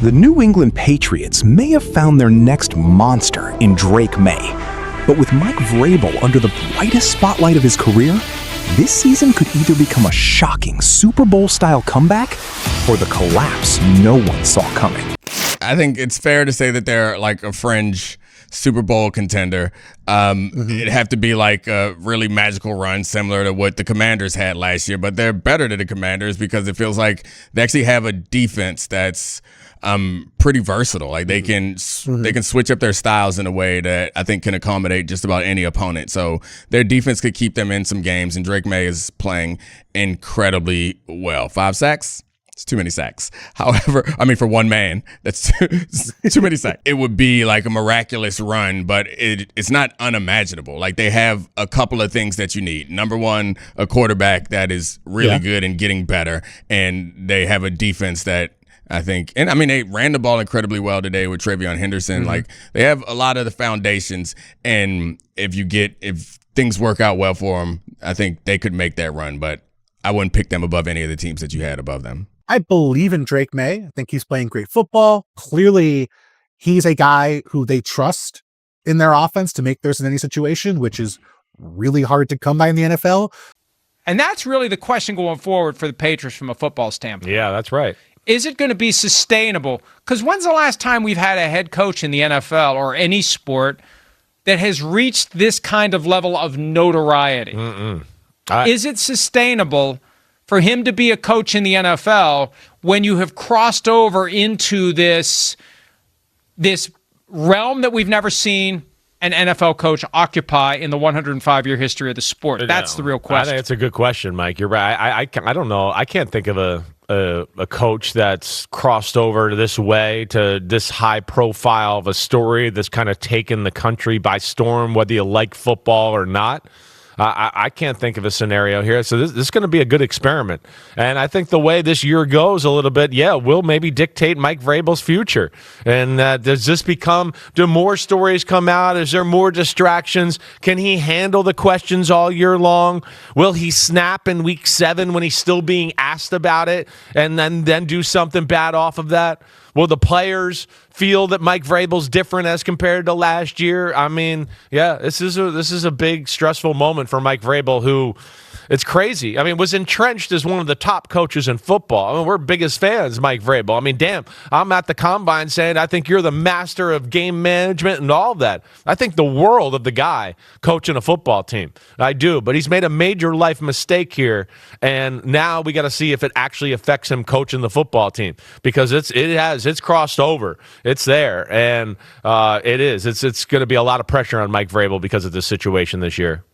The New England Patriots may have found their next monster in Drake Maye. But with Mike Vrabel under the brightest spotlight of his career, this season could either become a shocking Super Bowl-style comeback or the collapse no one saw coming. I think it's fair to say that they're like a fringe Super Bowl contender. It'd have to be like a really magical run similar to what the Commanders had last year, but they're better than the Commanders because it feels like they actually have a defense that's pretty versatile. Like they can switch up their styles in a way that I think can accommodate just about any opponent. So their defense could keep them in some games, and Drake Maye is playing incredibly well. 5 sacks? It's too many sacks. However, I mean, for one man, that's too many sacks. It would be like a miraculous run, but it's not unimaginable. Like they have a couple of things that you need. Number one, a quarterback that is really good and getting better, and they have a defense that I think, and I mean, they ran the ball incredibly well today with Travion Henderson. Like they have a lot of the foundations, and if things work out well for them, I think they could make that run. But I wouldn't pick them above any of the teams that you had above them. I believe in Drake Maye. I think he's playing great football. Clearly, he's a guy who they trust in their offense to make theirs in any situation, which is really hard to come by in the NFL. And that's really the question going forward for the Patriots from a football standpoint. Yeah, that's right. Is it going to be sustainable? Because when's the last time we've had a head coach in the NFL or any sport that has reached this kind of level of notoriety? Is it sustainable for him to be a coach in the NFL when you have crossed over into this realm that we've never seen an NFL coach occupy in the 105-year history of the sport? That's the real question. I think it's a good question, Mike. You're right. I don't know. I can't think of a coach that's crossed over to this way, to this high profile of a story that's kind of taken the country by storm, whether you like football or not. I can't think of a scenario here. So this is going to be a good experiment. And I think the way this year goes a little bit, will maybe dictate Mike Vrabel's future. And do more stories come out? Is there more distractions? Can he handle the questions all year long? Will he snap in week 7 when he's still being asked about it and then do something bad off of that? Will the players feel that Mike Vrabel's different as compared to last year? I mean, this is a big stressful moment for Mike Vrabel, who, it's crazy. I mean, was entrenched as one of the top coaches in football. I mean, we're biggest fans, Mike Vrabel. I mean, damn, I'm at the combine saying I think you're the master of game management and all of that. I think the world of the guy coaching a football team. I do, but he's made a major life mistake here, and now we got to see if it actually affects him coaching the football team, because it's crossed over. It's there, and it's going to be a lot of pressure on Mike Vrabel because of this situation this year.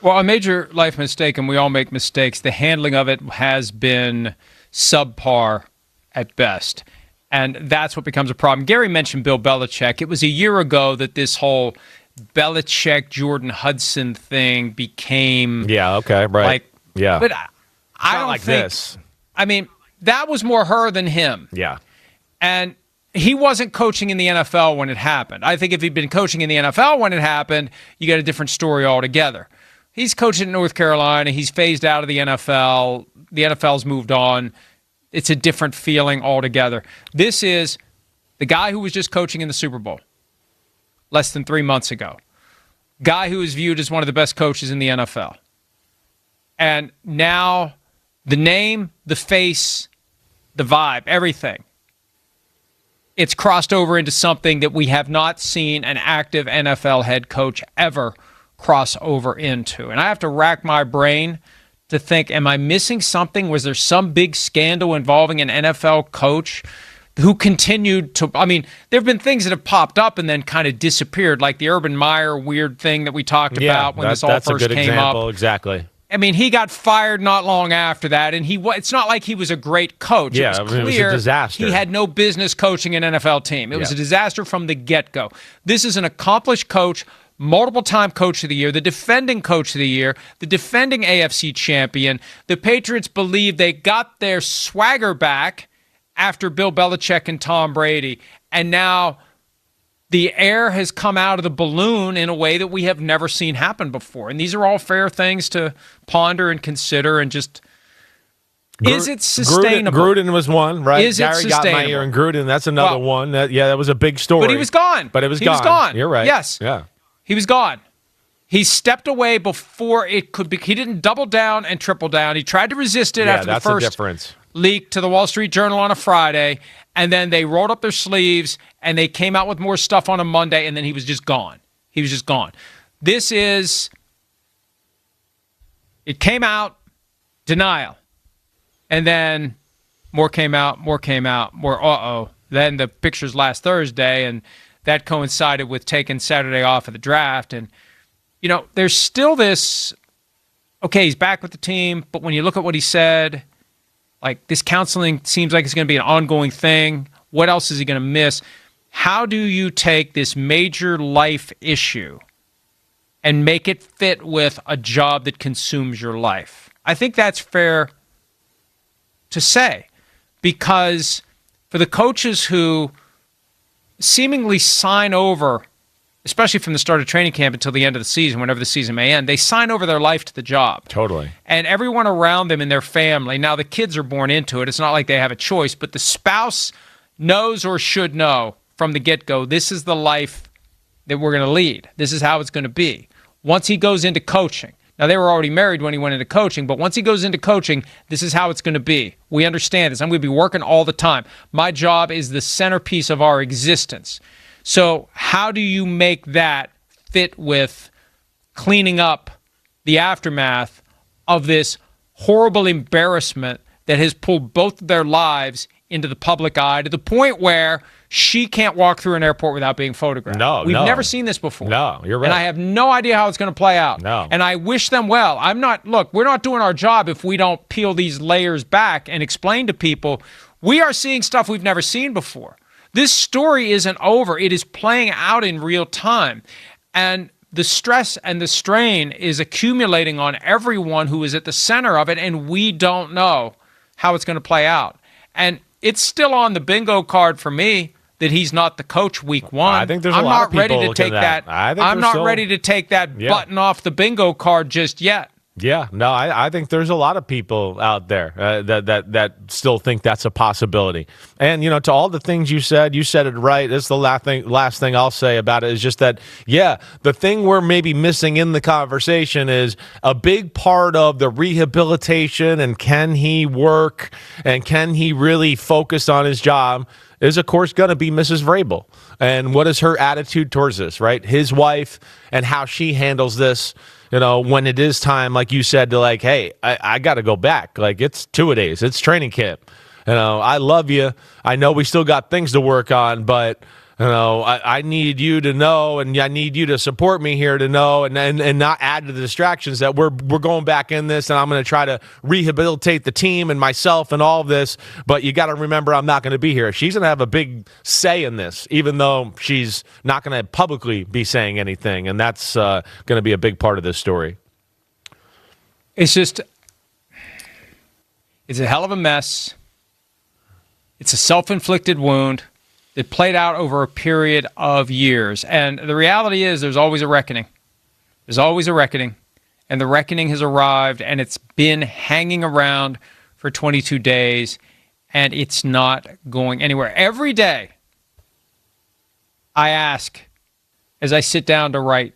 Well, a major life mistake, and we all make mistakes, the handling of it has been subpar at best. And that's what becomes a problem. Gary mentioned Bill Belichick. It was a year ago that this whole Belichick-Jordan Hudson thing became... Yeah, okay, right. But I don't like think... this. I mean, that was more her than him. Yeah. And he wasn't coaching in the NFL when it happened. I think if he'd been coaching in the NFL when it happened, you get a different story altogether. He's coaching in North Carolina. He's phased out of the NFL. The NFL's moved on. It's a different feeling altogether. This is the guy who was just coaching in the Super Bowl less than 3 months ago. Guy who is viewed as one of the best coaches in the NFL. And now the name, the face, the vibe, everything, it's crossed over into something that we have not seen an active NFL head coach ever cross over into. And I have to rack my brain to think, am I missing something? Was there some big scandal involving an NFL coach who continued to, I mean, there have been things that have popped up and then kind of disappeared, like the Urban Meyer weird thing that we talked about when this all first came up. That's a good example, exactly. I mean, he got fired not long after that, and it's not like he was a great coach. Yeah, it was clear it was a disaster. He had no business coaching an NFL team. It was a disaster from the get-go. This is an accomplished coach, multiple-time coach of the year, the defending coach of the year, the defending AFC champion. The Patriots believe they got their swagger back after Bill Belichick and Tom Brady, and now the air has come out of the balloon in a way that we have never seen happen before. And these are all fair things to ponder and consider and just Is it sustainable? Gruden was one, right? Is it Gary got sustainable? Maye and Gruden. That's another one. That was a big story. But he was gone. He was gone. You're right. Yes. Yeah. He was gone. He stepped away before it could be. He didn't double down and triple down. He tried to resist it after the first leak to the Wall Street Journal on a Friday, and then they rolled up their sleeves and they came out with more stuff on a Monday, and then he was just gone. He was just gone. It came out, denial. And then more came out, more. Then the pictures last Thursday, and that coincided with taking Saturday off of the draft. And, there's still this, okay, he's back with the team, but when you look at what he said, like this counseling seems like it's going to be an ongoing thing. What else is he going to miss? How do you take this major life issue and make it fit with a job that consumes your life? I think that's fair to say, because for the coaches who seemingly sign over, especially from the start of training camp until the end of the season, whenever the season may end, they sign over their life to the job. Totally. And everyone around them in their family, now the kids are born into it. It's not like they have a choice, but the spouse knows or should know from the get-go, this is the life that we're going to lead. This is how it's going to be. Once he goes into coaching, now, they were already married when he went into coaching, but once he goes into coaching, this is how it's going to be. We understand this. I'm going to be working all the time. My job is the centerpiece of our existence. So how do you make that fit with cleaning up the aftermath of this horrible embarrassment that has pulled both of their lives into the public eye to the point where she can't walk through an airport without being photographed? We've never seen this before. No, you're right. And I have no idea how it's going to play out. No. And I wish them well. We're not doing our job if we don't peel these layers back and explain to people we are seeing stuff we've never seen before. This story isn't over. It is playing out in real time. And the stress and the strain is accumulating on everyone who is at the center of it, and we don't know how it's going to play out. And it's still on the bingo card for me that he's not the coach week one. I think there's a lot of people ready to take that. I'm not ready to take that button off the bingo card just yet. Yeah, no, I think there's a lot of people out there that still think that's a possibility. And, to all the things you said it right. This is the last thing I'll say about it is just that, the thing we're maybe missing in the conversation is a big part of the rehabilitation and can he work and can he really focus on his job is, of course, going to be Mrs. Vrabel. And what is her attitude towards this, right? His wife and how she handles this. When it is time, like you said, to hey, I got to go back. It's 2-a-days. It's training camp. I love you. I know we still got things to work on, but, I need you to know, and I need you to support me here to know, and not add to the distractions that we're going back in this, and I'm going to try to rehabilitate the team and myself and all of this, but you got to remember I'm not going to be here. She's going to have a big say in this, even though she's not going to publicly be saying anything, and that's going to be a big part of this story. It's a hell of a mess. It's a self-inflicted wound that played out over a period of years. And the reality is there's always a reckoning. There's always a reckoning. And the reckoning has arrived, and it's been hanging around for 22 days, and it's not going anywhere. Every day, I ask, as I sit down to write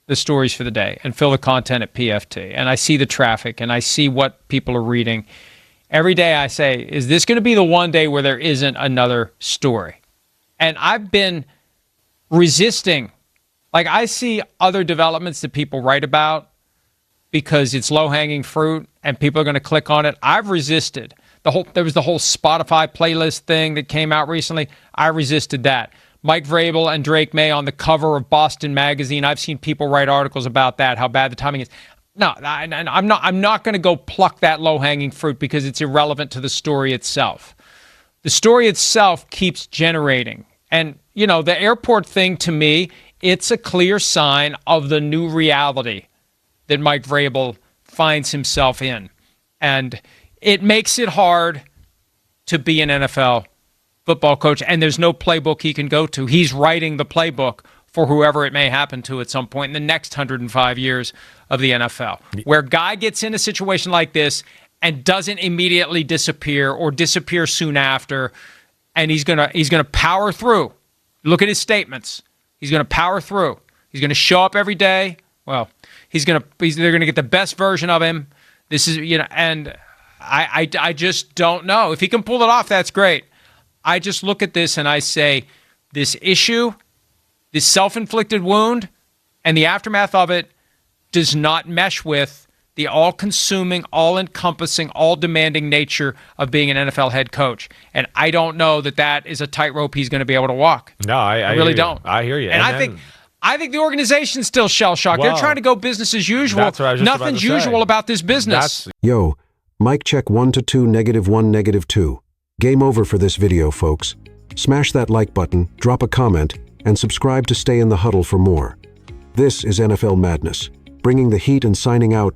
the stories for the day and fill the content at PFT, and I see the traffic, and I see what people are reading, every day I say, is this going to be the one day where there isn't another story? And I've been resisting. I see other developments that people write about because it's low-hanging fruit and people are going to click on it. I've resisted. There was the whole Spotify playlist thing that came out recently. I resisted that. Mike Vrabel and Drake Maye on the cover of Boston Magazine. I've seen people write articles about that, how bad the timing is. No, I'm not going to go pluck that low-hanging fruit because it's irrelevant to the story itself. The story itself keeps generating. And, the airport thing to me, it's a clear sign of the new reality that Mike Vrabel finds himself in. And it makes it hard to be an NFL football coach. And there's no playbook he can go to. He's writing the playbook for whoever it may happen to at some point in the next 105 years of the NFL, where Guy gets in a situation like this and doesn't immediately disappear or disappear soon after, and he's gonna power through. Look at his statements. He's gonna power through. He's gonna show up every day. Well, they're gonna get the best version of him. This is, and I just don't know. If he can pull it off, that's great. I just look at this and I say, this issue, this self-inflicted wound, and the aftermath of it does not mesh with the all-consuming, all-encompassing, all-demanding nature of being an NFL head coach. And I don't know that is a tightrope he's going to be able to walk. No, I really don't. I hear you. And I think the organization's still shell-shocked. They're trying to go business as usual. That's what I was just Nothing's usual about this business. Yo, mic check 1 to 2, -1, -2. Game over for this video, folks. Smash that like button, drop a comment, and subscribe to stay in the huddle for more. This is NFL Madness, bringing the heat and signing out.